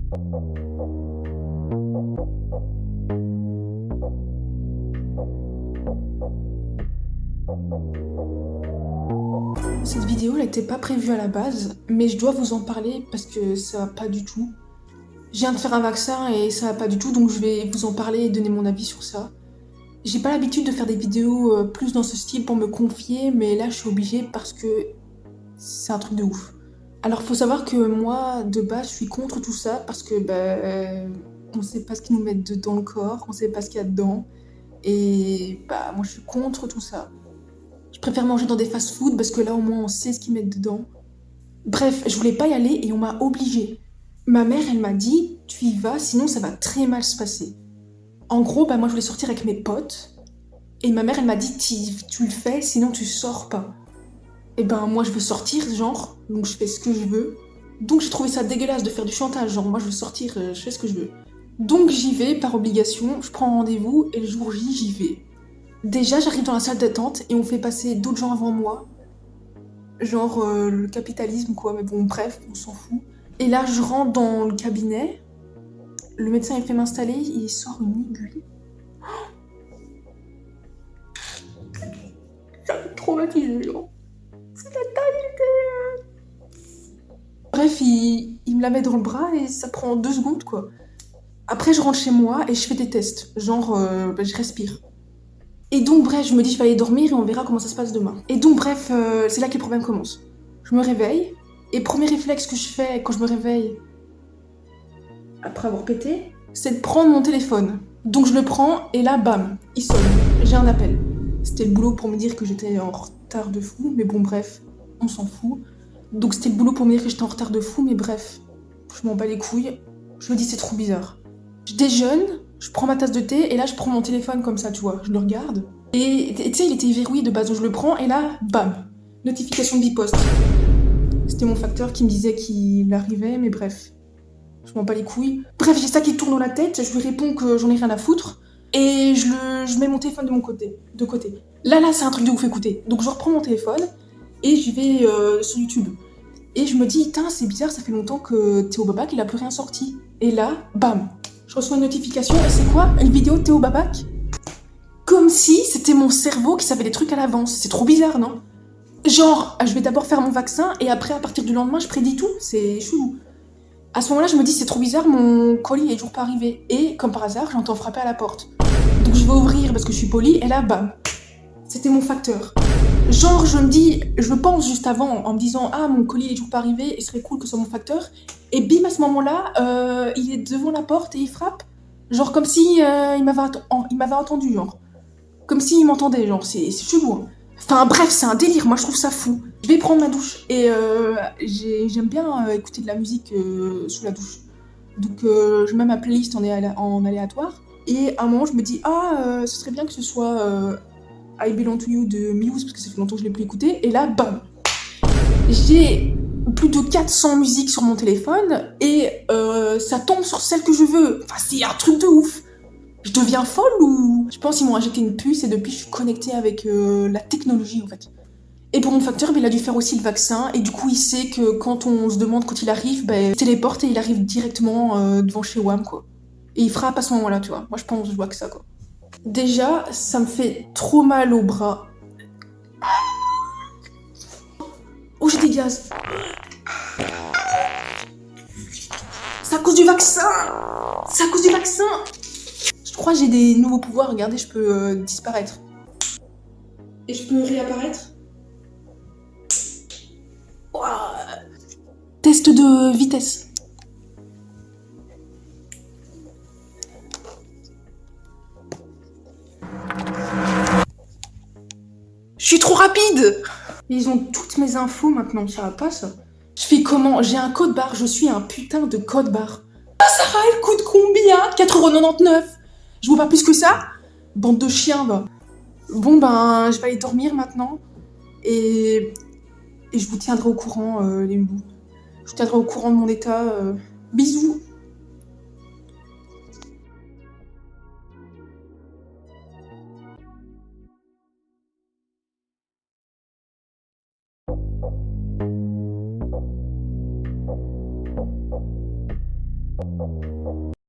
Cette vidéo, elle n'était pas prévue à la base, mais je dois vous en parler parce que ça va pas du tout. Je viens de faire un vaccin et ça va pas du tout, donc je vais vous en parler et donner mon avis sur ça. J'ai pas l'habitude de faire des vidéos plus dans ce style pour me confier, mais là je suis obligée parce que c'est un truc de ouf. Alors faut savoir que moi, de base, je suis contre tout ça parce que on sait pas ce qu'ils nous mettent dans le corps, on sait pas ce qu'il y a dedans. Et moi je suis contre tout ça. Je préfère manger dans des fast-food parce que là au moins on sait ce qu'ils mettent dedans. Bref, je voulais pas y aller et on m'a obligée. Ma mère, elle m'a dit, tu y vas, sinon ça va très mal se passer. En gros, moi je voulais sortir avec mes potes. Et ma mère, elle m'a dit, tu le fais, sinon tu sors pas. Et moi je veux sortir, genre, donc je fais ce que je veux. Donc j'ai trouvé ça dégueulasse de faire du chantage, genre moi je veux sortir, je fais ce que je veux. Donc j'y vais par obligation, je prends rendez-vous et le jour J, j'y vais. Déjà, j'arrive dans la salle d'attente et on fait passer d'autres gens avant moi. Genre le capitalisme quoi, mais bon bref, on s'en fout. Et là je rentre dans le cabinet, le médecin il fait m'installer, il sort une aiguille. Ça m'a traumatisé, genre. C'est la taille. Bref, il me la met dans le bras et ça prend 2 secondes quoi. Après je rentre chez moi et je fais des tests, genre je respire. Et donc bref, je me dis je vais aller dormir et on verra comment ça se passe demain. Et donc bref, c'est là que les problèmes commencent. Je me réveille, et premier réflexe que je fais quand je me réveille, après avoir pété, c'est de prendre mon téléphone. Donc je le prends, et là, bam, il sonne. J'ai un appel. C'était le boulot pour me dire que j'étais en retard de fou, mais bon bref, on s'en fout. Donc c'était le boulot pour me dire que j'étais en retard de fou, mais bref, je m'en bats les couilles. Je me dis c'est trop bizarre. Je déjeune, je prends ma tasse de thé, et là je prends mon téléphone comme ça, tu vois, je le regarde. Et tu sais, il était verrouillé de base, donc je le prends, et là, bam, notification de Bipost. C'était mon facteur qui me disait qu'il arrivait, mais bref, je m'en bats les couilles. Bref, j'ai ça qui tourne dans la tête, je lui réponds que j'en ai rien à foutre, et je mets mon téléphone de côté. Là, c'est un truc de ouf, écoutez. Donc je reprends mon téléphone, et j'y vais sur YouTube. Et je me dis, putain, c'est bizarre, ça fait longtemps que Théo Babac, il a plus rien sorti. Et là, bam, je reçois une notification, et c'est quoi? Une vidéo de Théo Babac? Comme si c'était mon cerveau qui savait des trucs à l'avance. C'est trop bizarre, non? Genre, je vais d'abord faire mon vaccin, et après, à partir du lendemain, je prédis tout. C'est chelou. À ce moment-là, je me dis, c'est trop bizarre, mon colis est toujours pas arrivé. Et, comme par hasard, j'entends frapper à la porte. Donc je vais ouvrir parce que je suis polie, et là, bam. C'était mon facteur. Genre, je me dis, je pense juste avant, en me disant, ah, mon colis est toujours pas arrivé, il serait cool que ce soit mon facteur. Et bim, à ce moment-là, il est devant la porte et il frappe. Genre, comme si il m'avait entendu, genre. Comme s'il m'entendait, genre, c'est chelou. Hein. Enfin bref, c'est un délire, moi je trouve ça fou. Je vais prendre ma douche et j'aime bien écouter de la musique sous la douche. Donc je mets ma playlist en aléatoire. Et à un moment je me dis, ce serait bien que ce soit I Belong to You de Muse, parce que ça fait longtemps que je l'ai plus écouté. Et là, bam, j'ai plus de 400 musiques sur mon téléphone et ça tombe sur celle que je veux. Enfin c'est un truc de ouf. Je deviens folle ou... Je pense qu'ils m'ont injecté une puce et depuis je suis connectée avec la technologie en fait. Et pour mon facteur, il a dû faire aussi le vaccin et du coup il sait que quand on se demande quand il arrive, il téléporte et il arrive directement devant chez WAM quoi. Et il frappe à ce moment-là, tu vois. Moi je vois que ça quoi. Déjà, ça me fait trop mal au bras. Oh j'ai des gaz. C'est à cause du vaccin. C'est à cause du vaccin. Je crois que j'ai des nouveaux pouvoirs, regardez, je peux disparaître. Et je peux réapparaître. Ouah. Test de vitesse. Je suis trop rapide. Ils ont toutes mes infos maintenant, ça va pas ça. Je fais comment? J'ai un code barre, je suis un putain de code barre. Ah Sarah, elle coûte combien? 4,99 €. Je vaux pas plus que ça? Bande de chiens, va. Bon je vais aller dormir maintenant. Et je vous tiendrai au courant, les loulous. Je vous tiendrai au courant de mon état. Bisous.